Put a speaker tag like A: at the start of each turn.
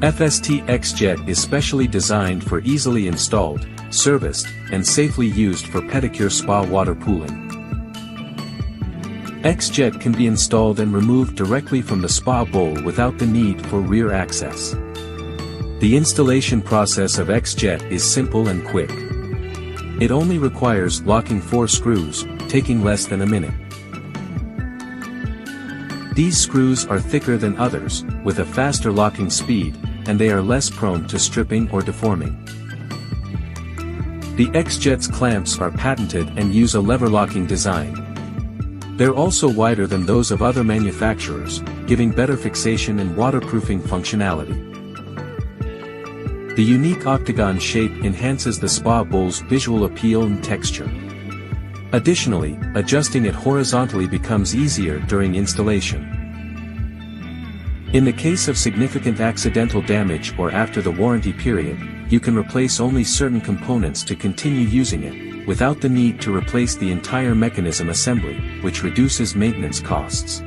A: FST X-Jet is specially designed for easily installed, serviced, and safely used for pedicure spa water pooling. X-Jet can be installed and removed directly from the spa bowl without the need for rear access. The installation process of X-Jet is simple and quick. It only requires locking 4 screws, taking less than a minute. These screws are thicker than others, with a faster locking speed, and they are less prone to stripping or deforming. The X-Jet's clamps are patented and use a lever-locking design. They're also wider than those of other manufacturers, giving better fixation and waterproofing functionality. The unique octagon shape enhances the spa bowl's visual appeal and texture. Additionally, adjusting it horizontally becomes easier during installation. In the case of significant accidental damage or after the warranty period, you can replace only certain components to continue using it, without the need to replace the entire mechanism assembly, which reduces maintenance costs.